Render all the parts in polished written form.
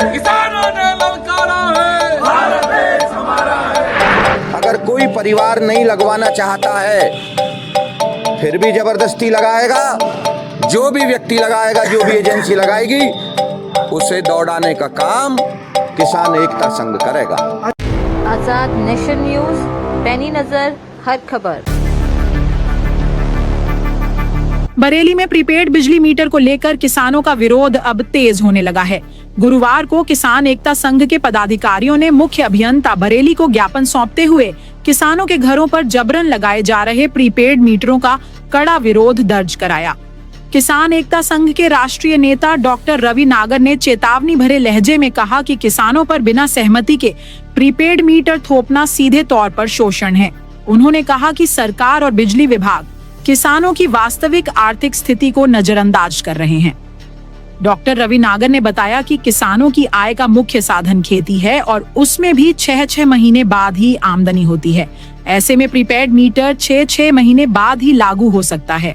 किसानों ने ललकारा है, भारत देश हमारा है। अगर कोई परिवार नहीं लगवाना चाहता है फिर भी जबरदस्ती लगाएगा, जो भी व्यक्ति लगाएगा, जो भी एजेंसी लगाएगी, उसे दौड़ाने का काम किसान एकता संघ करेगा। आजाद नेशन न्यूज, पैनी नजर, हर खबर। बरेली में प्रीपेड बिजली मीटर को लेकर किसानों का विरोध अब तेज होने लगा है। गुरुवार को किसान एकता संघ के पदाधिकारियों ने मुख्य अभियंता बरेली को ज्ञापन सौंपते हुए किसानों के घरों पर जबरन लगाए जा रहे प्रीपेड मीटरों का कड़ा विरोध दर्ज कराया। किसान एकता संघ के राष्ट्रीय नेता डॉक्टर रवि नागर ने चेतावनी भरे लहजे में कहा कि किसानों पर बिना सहमति के प्रीपेड मीटर थोपना सीधे तौर पर शोषण है। उन्होंने कहा कि सरकार और बिजली विभाग किसानों की वास्तविक आर्थिक स्थिति को नजरअंदाज कर रहे हैं। डॉक्टर रवि नागर ने बताया कि किसानों की आय का मुख्य साधन खेती है और उसमें भी 6-6 महीने बाद ही आमदनी होती है। ऐसे में प्रीपेड मीटर 6-6 महीने बाद ही लागू हो सकता है।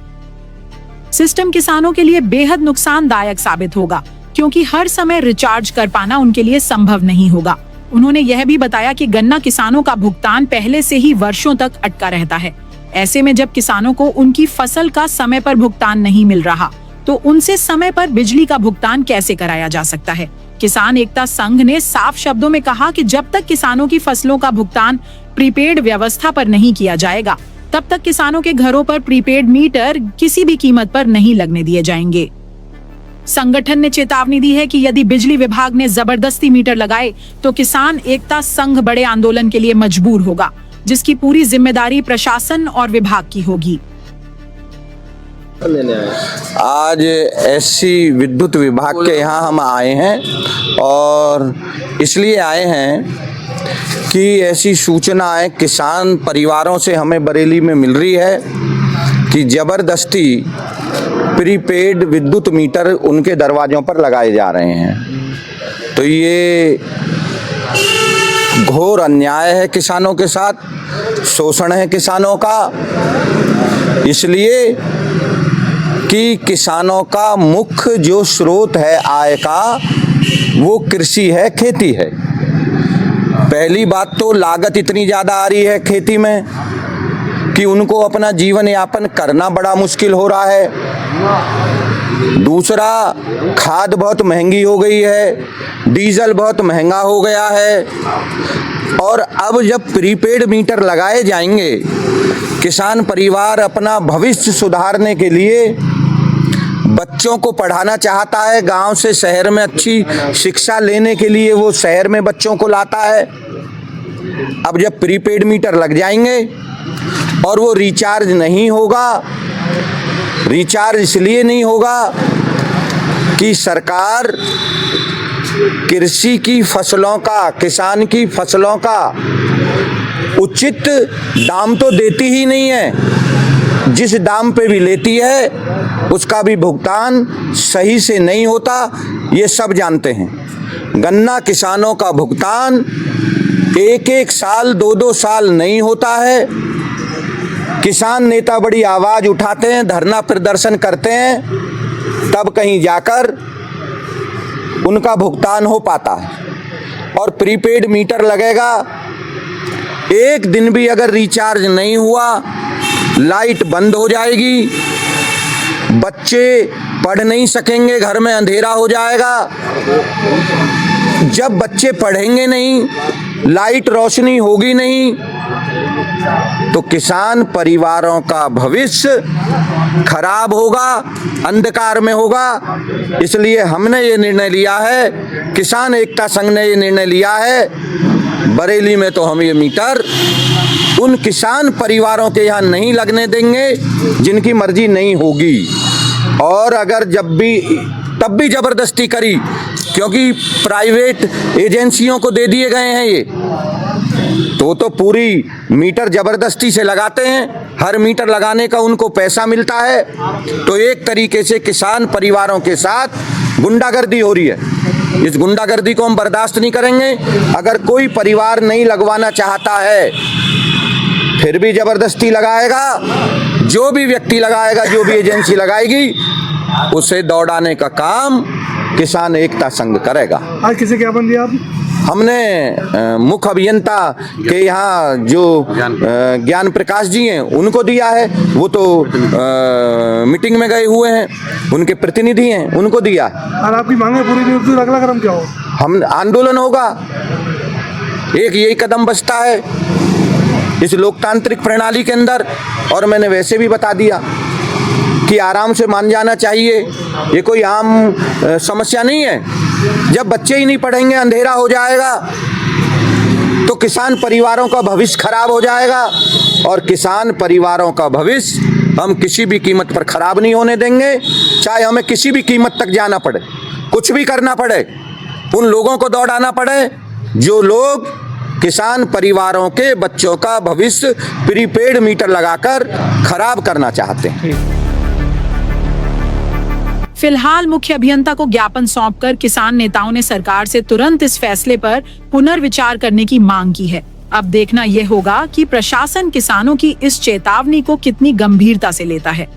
सिस्टम किसानों के लिए बेहद नुकसानदायक साबित होगा, क्योंकि हर समय रिचार्ज कर पाना उनके लिए संभव नहीं होगा। उन्होंने यह भी बताया कि गन्ना किसानों का भुगतान पहले से ही वर्षों तक अटका रहता है। ऐसे में जब किसानों को उनकी फसल का समय पर भुगतान नहीं मिल रहा, तो उनसे समय पर बिजली का भुगतान कैसे कराया जा सकता है। किसान एकता संघ ने साफ शब्दों में कहा कि जब तक किसानों की फसलों का भुगतान प्रीपेड व्यवस्था पर नहीं किया जाएगा, तब तक किसानों के घरों पर प्रीपेड मीटर किसी भी कीमत पर नहीं लगने दिए जाएंगे। संगठन ने चेतावनी दी है कि यदि बिजली विभाग ने जबरदस्ती मीटर लगाए तो किसान एकता संघ बड़े आंदोलन के लिए मजबूर होगा, जिसकी पूरी जिम्मेदारी प्रशासन और विभाग की होगी। आज एससी विद्युत विभाग के यहाँ हम आए हैं और इसलिए आए हैं कि ऐसी सूचनाएं किसान परिवारों से हमें बरेली में मिल रही है कि जबरदस्ती प्रीपेड विद्युत मीटर उनके दरवाजों पर लगाए जा रहे हैं। तो ये घोर अन्याय है किसानों के साथ, शोषण है किसानों का, इसलिए कि किसानों का मुख्य जो स्रोत है आय का वो कृषि है, खेती है। पहली बात तो लागत इतनी ज़्यादा आ रही है खेती में कि उनको अपना जीवन यापन करना बड़ा मुश्किल हो रहा है। दूसरा, खाद बहुत महंगी हो गई है, डीजल बहुत महंगा हो गया है और अब जब प्रीपेड मीटर लगाए जाएंगे, किसान परिवार अपना भविष्य सुधारने के लिए बच्चों को पढ़ाना चाहता है, गांव से शहर में अच्छी शिक्षा लेने के लिए वो शहर में बच्चों को लाता है। अब जब प्रीपेड मीटर लग जाएंगे और वो रिचार्ज नहीं होगा, रिचार्ज इसलिए नहीं होगा कि सरकार कृषि की फसलों का, किसान की फसलों का उचित दाम तो देती ही नहीं है, जिस दाम पे भी लेती है उसका भी भुगतान सही से नहीं होता, ये सब जानते हैं। गन्ना किसानों का भुगतान 1-1 साल 2-2 साल नहीं होता है। किसान नेता बड़ी आवाज़ उठाते हैं, धरना प्रदर्शन करते हैं, तब कहीं जाकर उनका भुगतान हो पाता है। और प्रीपेड मीटर लगेगा, एक दिन भी अगर रिचार्ज नहीं हुआ, लाइट बंद हो जाएगी, बच्चे पढ़ नहीं सकेंगे, घर में अंधेरा हो जाएगा। जब बच्चे पढ़ेंगे नहीं, लाइट रोशनी होगी नहीं, तो किसान परिवारों का भविष्य खराब होगा, अंधकार में होगा। इसलिए हमने ये निर्णय लिया है, किसान एकता संघ ने ये निर्णय लिया है, बरेली में तो हम ये मीटर उन किसान परिवारों के यहाँ नहीं लगने देंगे जिनकी मर्जी नहीं होगी। और अगर जब भी तब भी जबरदस्ती करी, क्योंकि प्राइवेट एजेंसियों को दे दिए गए हैं ये, तो पूरी मीटर जबरदस्ती से लगाते हैं, हर मीटर लगाने का उनको पैसा मिलता है। तो एक तरीके से किसान परिवारों के साथ गुंडागर्दी हो रही है। इस गुंडागर्दी को हम बर्दाश्त नहीं करेंगे। अगर कोई परिवार नहीं लगवाना चाहता है फिर भी जबरदस्ती लगाएगा, जो भी व्यक्ति लगाएगा, जो भी एजेंसी लगाएगी, उसे दौड़ाने का काम किसान एकता संघ करेगा। आज किसे ज्ञापन दिया आप? हमने मुख्य अभियंता के यहाँ जो ज्ञान प्रकाश जी हैं उनको दिया है, वो तो मीटिंग में गए हुए हैं, उनके प्रतिनिधि हैं, उनको दिया है। और आपकी मांगे पूरी नहीं होती तो अगला कदम क्या हो? हम आंदोलन होगा, एक यही कदम बचता है इस लोकतांत्रिक प्रणाली के अंदर। और मैंने वैसे भी बता दिया कि आराम से मान जाना चाहिए, ये कोई आम समस्या नहीं है। जब बच्चे ही नहीं पढ़ेंगे, अंधेरा हो जाएगा तो किसान परिवारों का भविष्य खराब हो जाएगा, और किसान परिवारों का भविष्य हम किसी भी कीमत पर खराब नहीं होने देंगे। चाहे हमें किसी भी कीमत तक जाना पड़े, कुछ भी करना पड़े, उन लोगों को दौड़ाना पड़े जो लोग किसान परिवारों के बच्चों का भविष्य प्रीपेड मीटर लगाकर खराब करना चाहते हैं। फिलहाल मुख्य अभियंता को ज्ञापन सौंपकर किसान नेताओं ने सरकार से तुरंत इस फैसले पर पुनर्विचार करने की मांग की है। अब देखना यह होगा कि प्रशासन किसानों की इस चेतावनी को कितनी गंभीरता से लेता है।